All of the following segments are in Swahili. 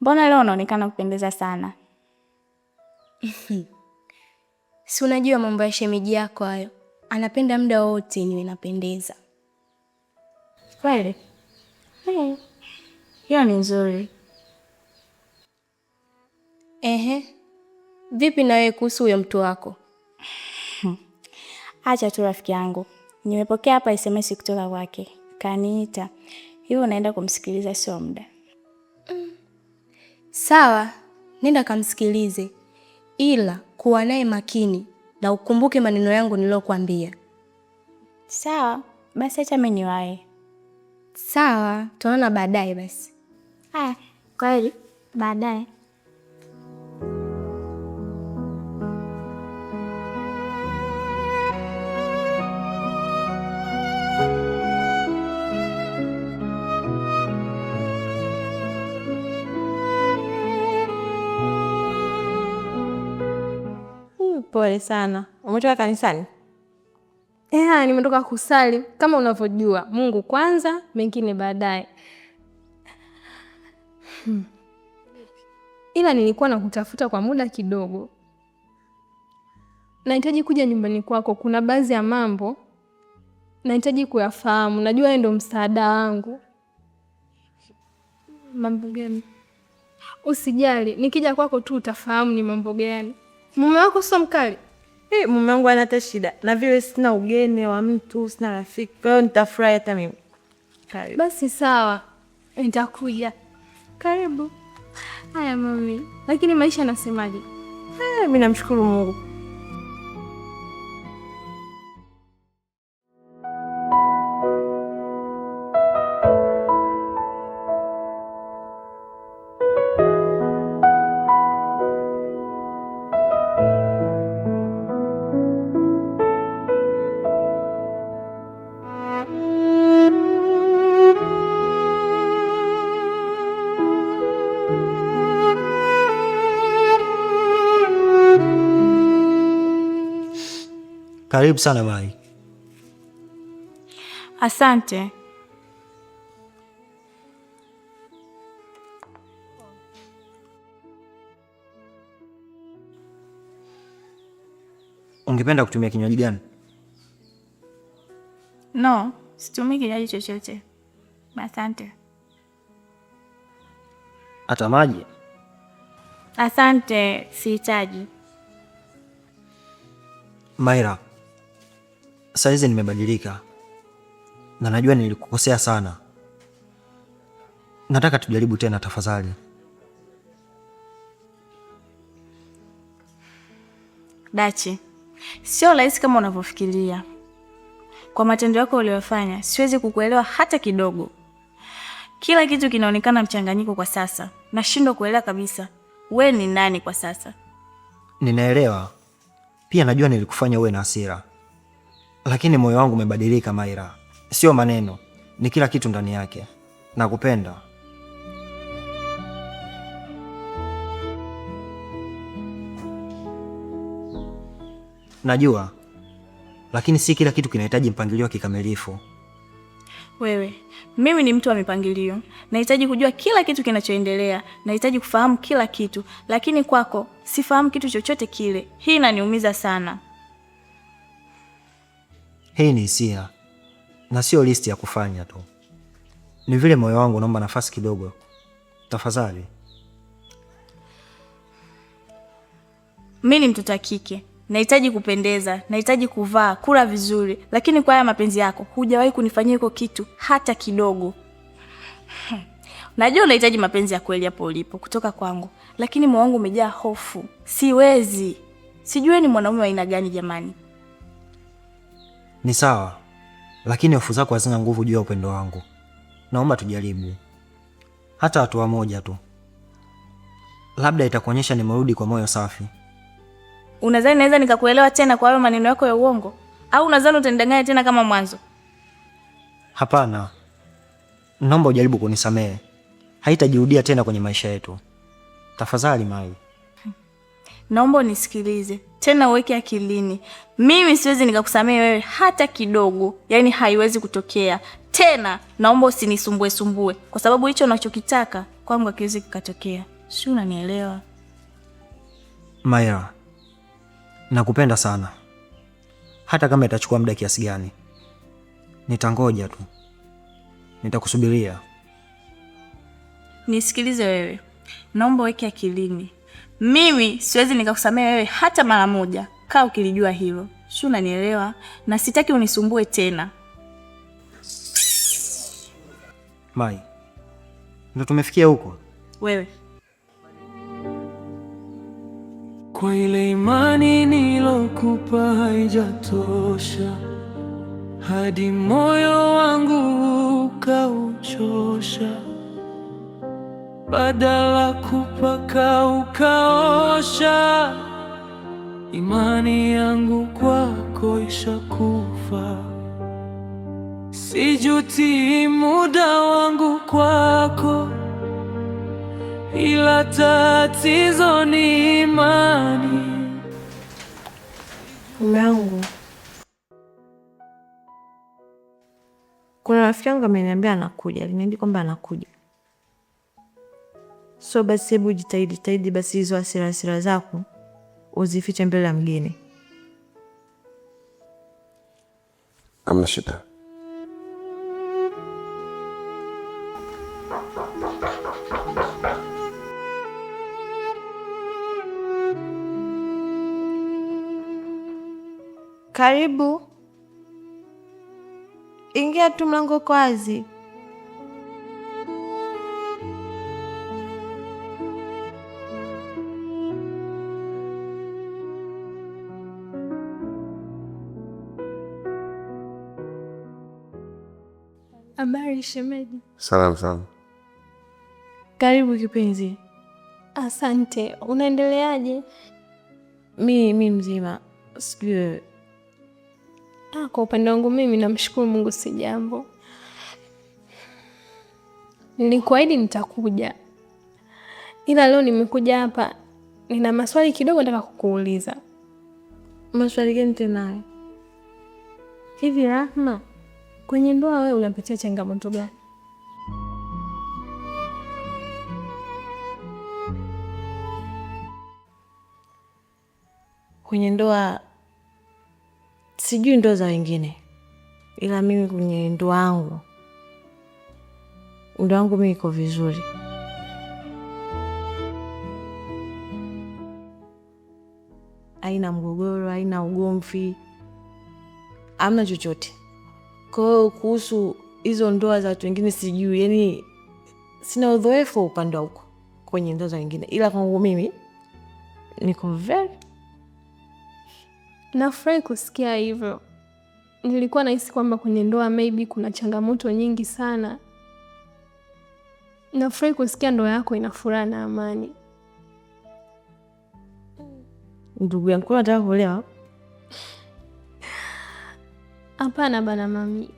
Mbona leo unaonekana kupendeza sana? Si unajua mambo ya shemeji yako hayo. Anapenda muda wote niwe napendeza. Kweli? Hiyo ni nzuri. Vipi na wewe kuhusu huyo mtu wako? Acha tu rafiki yangu. Nimepokea hapa SMS kutoka kwake. Kaniita. Hiyo unaenda kumsikiliza sio muda. Sawa, nenda kamsikilize. Ila kuwa naye makini na ukumbuke maneno yangu nilokuambia. Sawa, basi acha mimi niwae. Sawa, tunaona baadaye basi. Kweli? Baadaye. Pole sana. Umetoka kanisani? Nimetoka kusali. Kama unavyojua, Mungu kwanza, mengine baadaye. Ila nilikuwa nakutafuta kwa muda kidogo. Nahitaji kuja nyumbani kwako, kuna baadhi ya mambo nahitaji kuyafahamu. Najua wewe ndio msaada wangu. Mambo gani? Usijali, nikija kwako tu utafahamu ni mambo gani. Mume wako sio mkali? Mume wangu hana hata shida. Na vile sina ugeni wa mtu, sina rafiki. Kwa hiyo nitafurahi hata mimi. Karibu. Basi sawa. Nitakuja. Karibu. Haya mami. Lakini maisha nasemaje? Mimi namshukuru Mungu. Karibu sana Mai. Asante. Ungependa kutumia kinywaji gani? No, situmii kinywaji chochote. Asante. Hata maji? Asante, sihitaji. Maira, saizi nimebadilika na najua nilikukosea sana. Nataka tujaribu tena tafadhali. Dachi, sio rahisi kama unavyofikiria. Kwa matendo yako uliyofanya, siwezi kukuelewa hata kidogo. Kila kitu kinaonekana mchanganyiko kwa sasa. Nashindwa kuelewa kabisa. We ni nani kwa sasa? Ninaelewa. Pia najua nilikufanya uwe na hasira. Lakini moyo wangu umebadilika Maira. Sio maneno, ni kila kitu ndani yake. Nakupenda. Najua. Lakini si kila kitu kinahitaji mpangilio kikamilifu. Wewe, mimi ni mtu wa mipangilio. Nahitaji kujua kila kitu kinachoendelea. Nahitaji kufahamu kila kitu. Lakini kwako, sifahamu kitu chochote kile. Hii inaniumiza sana. Hii ni hisia. Na sio listi ya kufanya tu. Ni vile moyo wangu unaomba nafasi kidogo. Tafadhali. Mimi ni mtoto wa kike. Nahitaji kupendeza, nahitaji kuvaa, kula vizuri, lakini kwa haya mapenzi yako hujawahi kunifanyia hiko kitu hata kidogo. Najua unahitaji mapenzi ya kweli hapo ulipo kutoka kwangu, lakini moyo wangu umejaa hofu. Siwezi. Sijui ni mwanaume wa aina gani jamani. Ni sawa, lakini hofu zako hazina nguvu juu ya upendo wangu. Naomba tujaribu. Hata hatua moja tu. Labda itakuonyesha nimerudi kwa moyo safi. Unadhani naweza nikakuelewa tena kwa hayo maneno yako ya uongo? Au unadhani utanidanganya tena kama mwanzo? Hapana. Naomba ujaribu kunisamehe. Haitajirudia tena kwenye maisha yetu. Tafadhali Mai. Naomba unisikilize. Tena uweke akilini. Mimi siwezi nikakusamehe wewe hata kidogo. Yaani haiwezi kutokea. Tena naomba usinisumbue kwa sababu hicho unachokitaka kwangu hakiwezi kukatokea. Si unanielewa? Maira, nakupenda sana. Hata kama itachukua muda kiasi gani, nitangoja tu, nitakusubiria. Nisikilize wewe, naomba weke akilini, mimi siwezi nikakusamehe wewe hata mara moja. Kaa ukilijua hilo, si unanielewa? Na sitaki unisumbue tena. Mai, ndo tumefikia huko? Wewe kwa ile imani nilokupa haijatosha, hadi moyo wangu ukauchosha, badala kupaka ukaosha. Imani yangu kwako ishakufa, sijuti muda wangu kwako, ila tatizo ni imani. Mume wangu, kuna rafiki yangu ameniambia anakuja, aliniambia kwamba anakuja. So basi hebu jitahidi basi hizo hasira zako uzifiche mbele ya mgeni. Hamna shida. Karibu. Ingia tu, mlango uko wazi. Habari shemeji. Salamu sana. Karibu kipenzi. Asante. Unaendeleaje? Mi mzima. Sijui wewe. Kwa upande wangu mimi namshukuru Mungu, si jambo. Nilikuahidi nitakuja, ila leo nimekuja hapa, nina maswali kidogo nataka kukuuliza. Maswali gani tena? Hivi Rahma, kwenye ndoa wewe unapitia changamoto gani? Kwenye ndoa sijui ndoa za wengine, ila mimi kwenye ndoa yangu mimi iko vizuri. Haina mgogoro, haina ugomvi, hamna chochote. Kwa hiyo kuhusu hizo ndoa za watu wengine sijui, yani sina udhoefu upande wa huko kwenye ndoa za wengine, ila kwangu mimi niko very. Nafurahi kusikia hivyo. Nilikuwa nahisi kwamba kwenye ndoa maybe kuna changamoto nyingi sana. Nafurahi kusikia ndoa yako ina furaha na amani. Ndugu yangu nataka kuolewa? Hapana bana mami.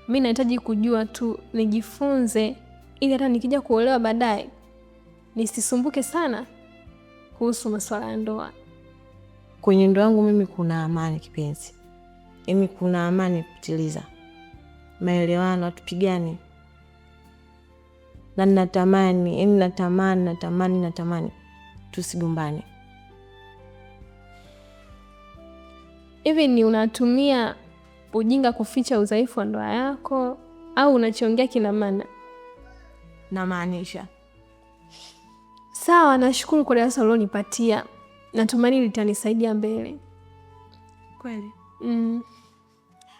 Mimi nahitaji kujua tu, nijifunze ili hata nikija kuolewa baadaye nisisumbuke sana kuhusu masuala ya ndoa. Kwenye ndoa yangu mimi kuna amani kipenzi. Yaani kuna amani kupitiliza. Maelewano, hatupigani. Na natamani tusigombane. Hivi ni unatumia ujinga kuficha udhaifu wa ndoa yako au unachiongea kina maana? Namaanisha. Sawa, nashukuru kwa darasa ulionipatia. Natumaini litanisaidia mbele. Kweli?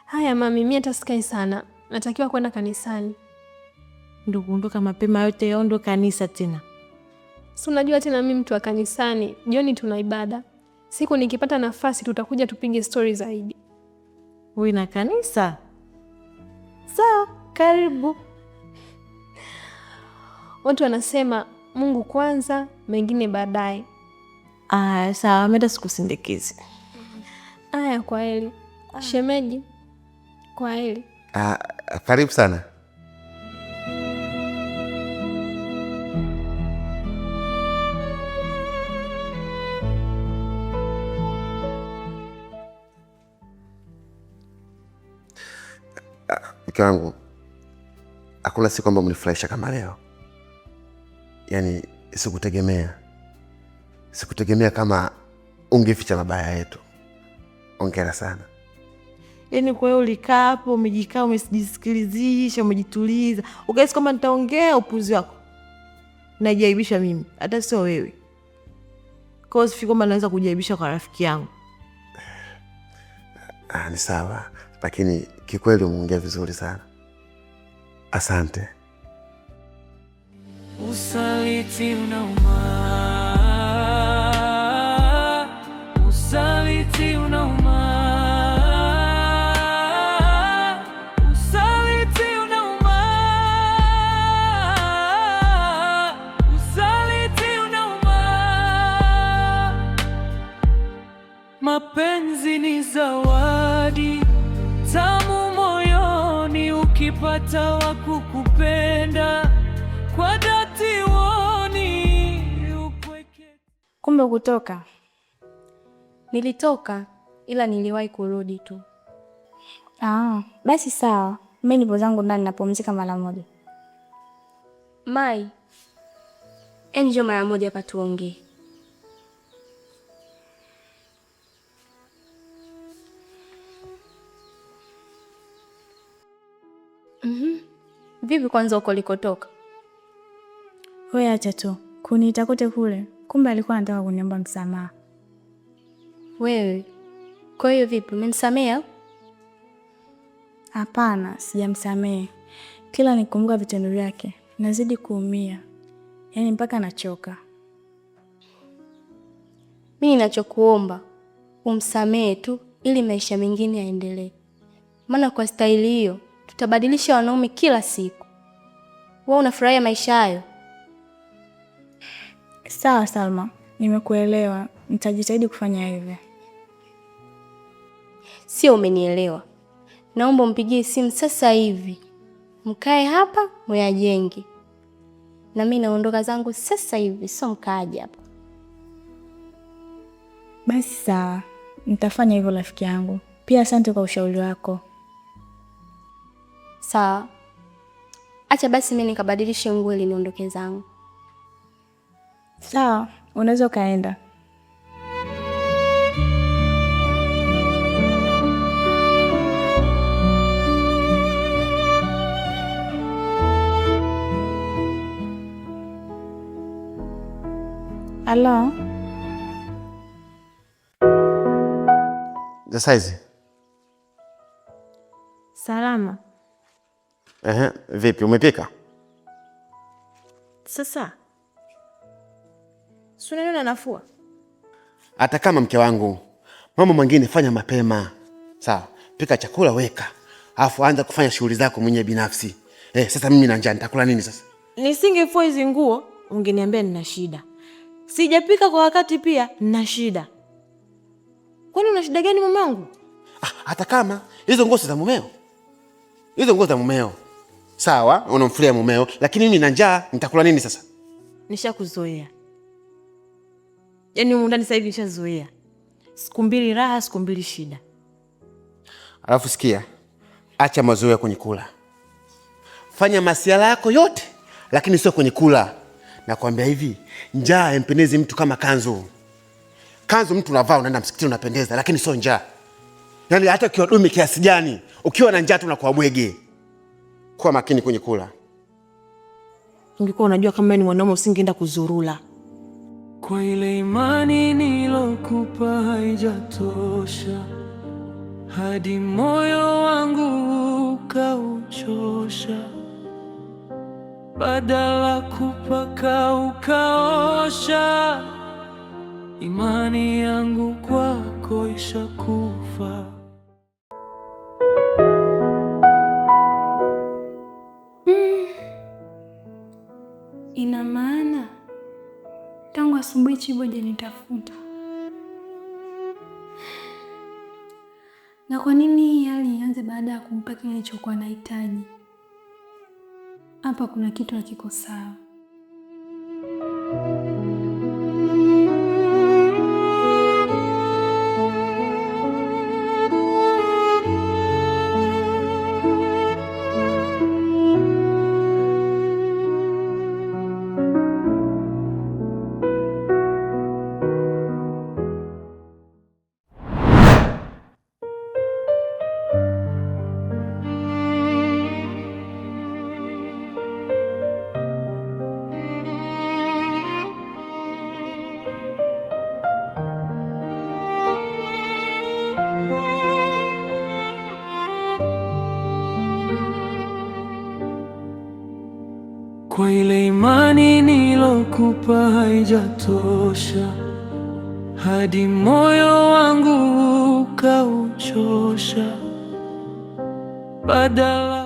Haya mami, mimi hata sikai sana. Natakiwa kwenda kanisani. Ndio kuondoka mapema yote yaondo kanisa tena. Si unajua tena mimi mtu wa kanisani, jioni tuna ibada. Siku nikipata nafasi tutakuja tupige story zaidi. Wewe na kanisa? Sawa, karibu. Watu wanasema Mungu kwanza, mengine baadaye. Sawa, mimi sikusindikizi. Aya, kwa heri. Shemeji, kwa heri. Karibu sana. Mke wangu, hakuna siku ambayo mnifurahisha kama leo. yani sikutegemea kama ungeficha mabaya yetu. Ongera sana. Yaani kwa hiyo ulikaa hapo umejikaa umejisikilizisha umejituliza ukahisi kwamba nitaongea upuzi wako, najiaibisha mimi hata sio wewe. Kwa hiyo sifikiri kwamba naweza kujiaibisha kwa rafiki yangu. Ni sawa, lakini kikweli umeongea vizuri sana. Asante. Usaliti unauma, usaliti unauma, usaliti unauma, usaliti unauma. Mapenzi ni zawadi tamu moyoni, ukipata wa kukupenda kwa dhati woni upweke. Kumbe kutoka. Nilitoka ila niliwahi kurudi tu. Basi sawa. Mimi nipo zangu ndani napumzika mara moja. Mai, njoo mara moja hapa tuongee. Vipi kwanza uko likotoka? Wewe acha tu. Kuniita kote kule. Kumbe alikuwa anataka kuniomba msamaha. Wewe. Kwa hiyo vipi? Umenisamea? Hapana, sijamsamehe. Kila nikumbuka vitendo vyake, nazidi kuumia. Yaani mpaka nachoka. Mimi ninachokuomba umsamehe tu ili maisha mengine yaendelee. Maana kwa staili hiyo tutabadilisha wanaume kila siku. Wewe unafurahia maisha hayo? Sawa Salma, nimekuelewa. Nitajitahidi kufanya hivyo. Sio, umenielewa. Naomba umpigie simu sasa hivi. Mkae hapa muyajenge. Na mimi naondoka zangu sasa hivi, sio mkaaje hapa. Basi sawa, nitafanya hivyo rafiki yangu. Pia asante kwa ushauri wako. Sawa. Acha basi mimi nikabadilishe nguo ili niondoke zangu. Sawa, unaweza kaenda. Halo? Saizi. Salama. Vipi umepika? Sasa Sunaniona nafua. Hata kama mke wangu, mambo mengine fanya mapema. Sawa, pika chakula weka. Alafu anza kufanya shughuli zako mwenyewe binafsi. Sasa mimi na njaa nitakula nini sasa? Nisingefua hizi nguo, ungeniambia nina shida. Sijapika kwa wakati pia nina shida. Kwani una shida gani mume wangu? Hata kama hizo nguo za mumeo. Hizo nguo za mumeo. Sawa, unamfulia mumeo, lakini mimi na njaa nitakula nini sasa? Nishakuzoea. Yaani ndani sasa hivi nishazoea. Siku mbili raha, siku mbili shida. Alafu sikia, acha mazoea kwenye kula. Fanya masiala yako yote, lakini sio kwenye kula. Nakwambia hivi, njaa haimpendezi mtu kama kanzu. Kanzu mtu unavaa unaenda msikitini unapendeza, lakini sio njaa. Yaani hata ukiwa dume kiasi gani, ukiwa na njaa tu unakuwa bwege. Kuwa makini kwenye kula. Ungekuwa unajua kama ni mwanaume usingeenda kuzurula. Kwa ile imani nilokupa haijatosha, hadi moyo wangu ukauchosha. Badala kupaka ukaosha, imani yangu kwako ishakufa. Ina maana tangu asubuhi Chibo hajanitafuta. Na kwa nini hii hali ianze baada ya kumpa kile nilichokuwa nahitaji? Hapa kuna kitu hakiko sawa. kwa ile imani nilokupa haijatosha, hadi moyo wangu ukauchosha. Badala